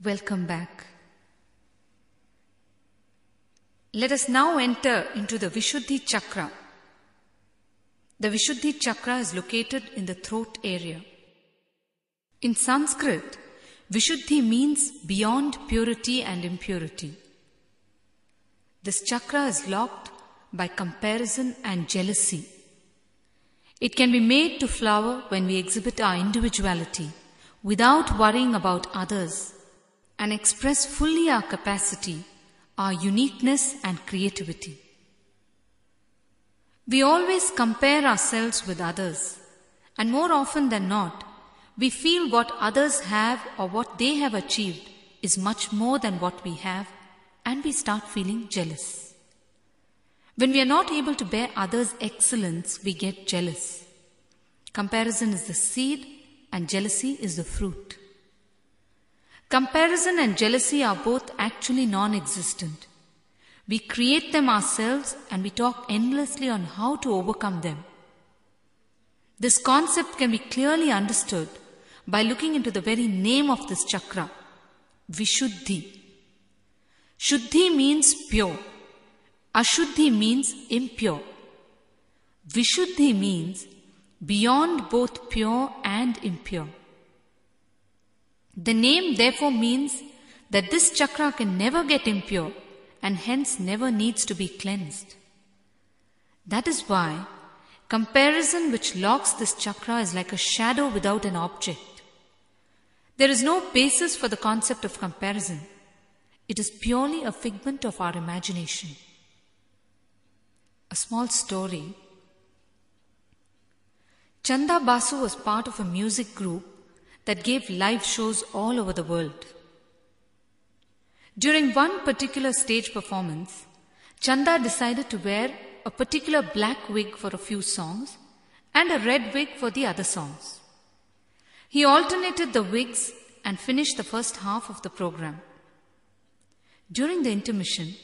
Welcome back. Let us now enter into the Vishuddhi Chakra. The Vishuddhi Chakra is located in the throat area. In Sanskrit, Vishuddhi means beyond purity and impurity. This chakra is locked by comparison and jealousy. It can be made to flower when we exhibit our individuality without worrying about others and express fully our capacity, our uniqueness and creativity. We always compare ourselves with others, and more often than not, we feel what others have or what they have achieved is much more than what we have, and we start feeling jealous. When we are not able to bear others' excellence, we get jealous. Comparison is the seed and jealousy is the fruit. Comparison and jealousy are both actually non-existent. We create them ourselves and we talk endlessly on how to overcome them. This concept can be clearly understood by looking into the very name of this chakra, Vishuddhi. Shuddhi means pure. Ashuddhi means impure. Vishuddhi means beyond both pure and impure. The name therefore means that this chakra can never get impure and hence never needs to be cleansed. That is why comparison which locks this chakra is like a shadow without an object. There is no basis for the concept of comparison. It is purely a figment of our imagination. A small story. Chanda Basu was part of a music group that gave live shows all over the world. During one particular stage performance, Chanda decided to wear a particular black wig for a few songs and a red wig for the other songs. He alternated the wigs and finished the first half of the program. During the intermission,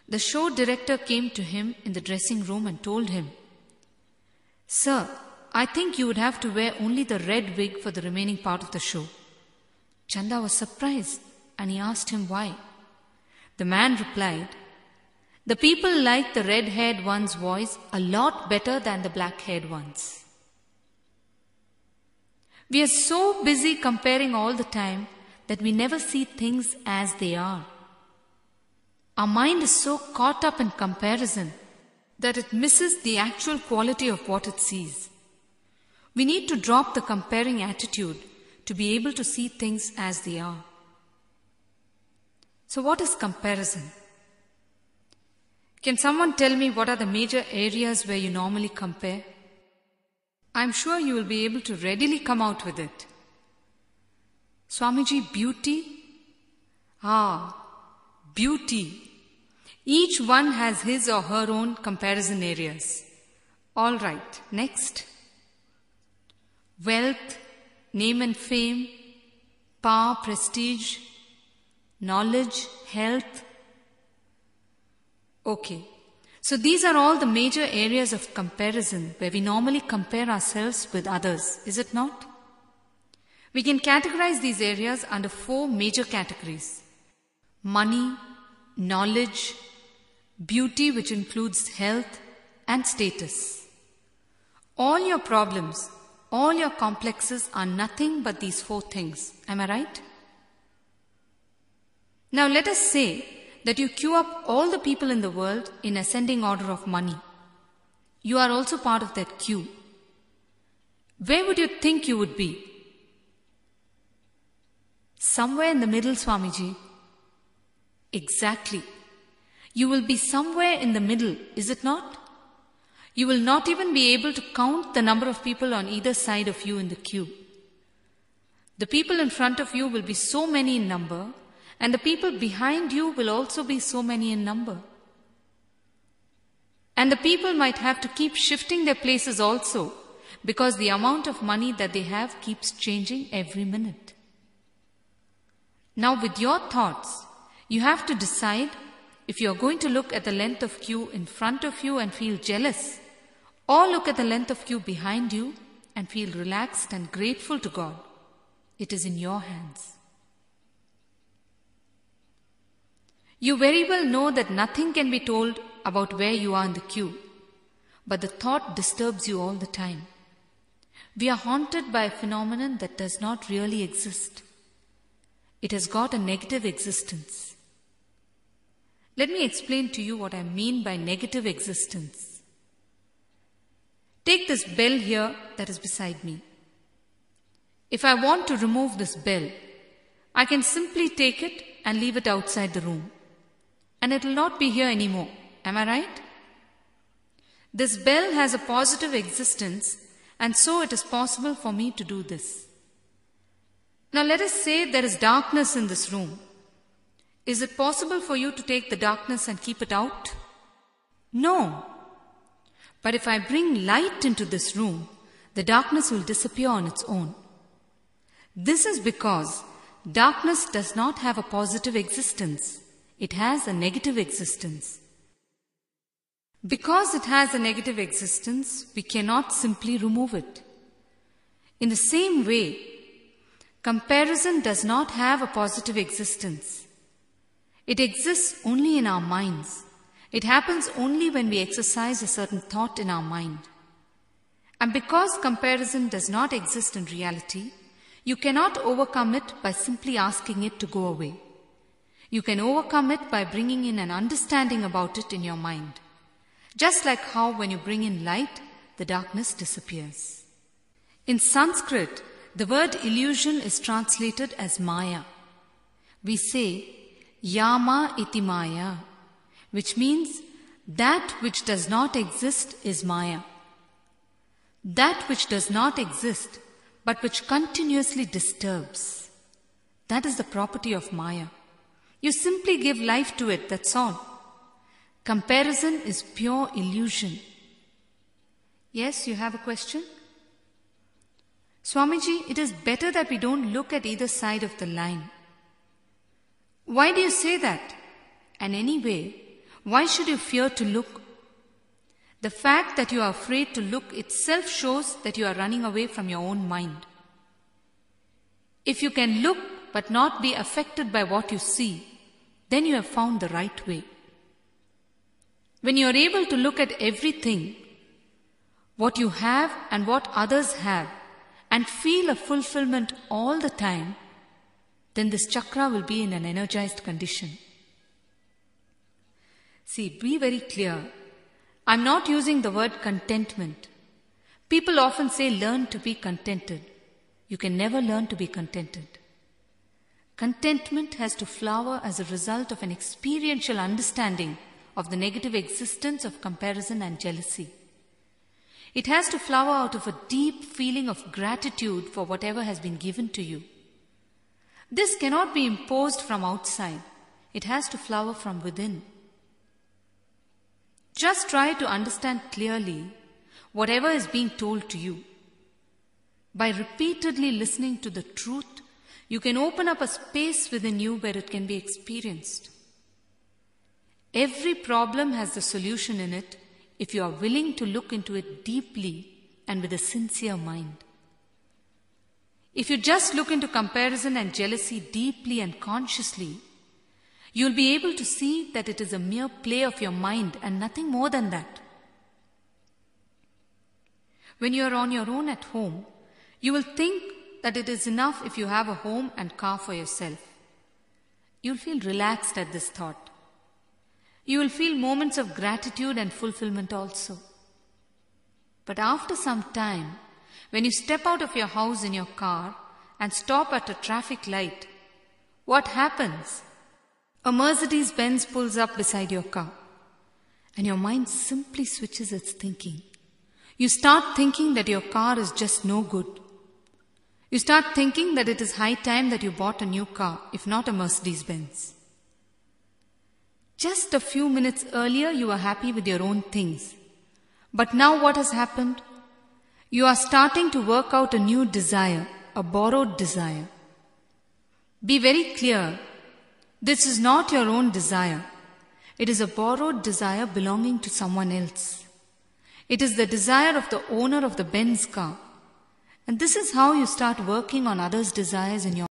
the show director came to him in the dressing room and told him, "Sir, I think you would have to wear only the red wig for the remaining part of the show." Chanda was surprised and he asked him why. The man replied, "The people like the red-haired one's voice a lot better than the black-haired one's." We are so busy comparing all the time that we never see things as they are. Our mind is so caught up in comparison that it misses the actual quality of what it sees. We need to drop the comparing attitude to be able to see things as they are. So what is comparison? Can someone tell me what are the major areas where you normally compare? I'm sure you will be able to readily come out with it. Swamiji, beauty? Beauty. Each one has his or her own comparison areas. All right, next. Wealth, name and fame, power, prestige, knowledge, health. Okay, so these are all the major areas of comparison where we normally compare ourselves with others, is it not? We can categorize these areas under 4 major categories: money, knowledge, beauty, which includes health, and status. All your problems, all your complexes are nothing but these 4 things. Am I right? Now let us say that you queue up all the people in the world in ascending order of money. You are also part of that queue. Where would you think you would be? Somewhere in the middle, Swamiji. Exactly. You will be somewhere in the middle, is it not? You will not even be able to count the number of people on either side of you in the queue. The people in front of you will be so many in number, and the people behind you will also be so many in number. And the people might have to keep shifting their places also, because the amount of money that they have keeps changing every minute. Now with your thoughts, you have to decide if you are going to look at the length of queue in front of you and feel jealous, or look at the length of queue behind you and feel relaxed and grateful to God. It is in your hands. You very well know that nothing can be told about where you are in the queue, but the thought disturbs you all the time. We are haunted by a phenomenon that does not really exist. It has got a negative existence. Let me explain to you what I mean by negative existence. Take this bell here that is beside me. If I want to remove this bell, I can simply take it and leave it outside the room, and it will not be here anymore. Am I right? This bell has a positive existence, and so it is possible for me to do this. Now let us say there is darkness in this room. Is it possible for you to take the darkness and keep it out? No. But if I bring light into this room, the darkness will disappear on its own. This is because darkness does not have a positive existence. It has a negative existence. Because it has a negative existence, we cannot simply remove it. In the same way, comparison does not have a positive existence. It exists only in our minds. It happens only when we exercise a certain thought in our mind. And because comparison does not exist in reality, you cannot overcome it by simply asking it to go away. You can overcome it by bringing in an understanding about it in your mind. Just like how when you bring in light, the darkness disappears. In Sanskrit, the word illusion is translated as Maya. We say, Yama iti Maya, which means that which does not exist is Maya. That which does not exist, but which continuously disturbs. That is the property of Maya. You simply give life to it, that's all. Comparison is pure illusion. Yes, you have a question? Swamiji, it is better that we don't look at either side of the line. Why do you say that? And anyway, why should you fear to look? The fact that you are afraid to look itself shows that you are running away from your own mind. If you can look but not be affected by what you see, then you have found the right way. When you are able to look at everything, what you have and what others have, and feel a fulfillment all the time, then this chakra will be in an energized condition. See, be very clear. I'm not using the word contentment. People often say learn to be contented. You can never learn to be contented. Contentment has to flower as a result of an experiential understanding of the negative existence of comparison and jealousy. It has to flower out of a deep feeling of gratitude for whatever has been given to you. This cannot be imposed from outside. It has to flower from within. Just try to understand clearly whatever is being told to you. By repeatedly listening to the truth, you can open up a space within you where it can be experienced. Every problem has the solution in it if you are willing to look into it deeply and with a sincere mind. If you just look into comparison and jealousy deeply and consciously, you will be able to see that it is a mere play of your mind and nothing more than that. When you are on your own at home, you will think that it is enough if you have a home and car for yourself. You will feel relaxed at this thought. You will feel moments of gratitude and fulfillment also. But after some time, when you step out of your house in your car and stop at a traffic light, what happens? A Mercedes-Benz pulls up beside your car, and your mind simply switches its thinking. You start thinking that your car is just no good. You start thinking that it is high time that you bought a new car, if not a Mercedes-Benz. Just a few minutes earlier, you were happy with your own things. But now what has happened? You are starting to work out a new desire, a borrowed desire. Be very clear. This is not your own desire. It is a borrowed desire belonging to someone else. It is the desire of the owner of the Benz car. And this is how you start working on others' desires in your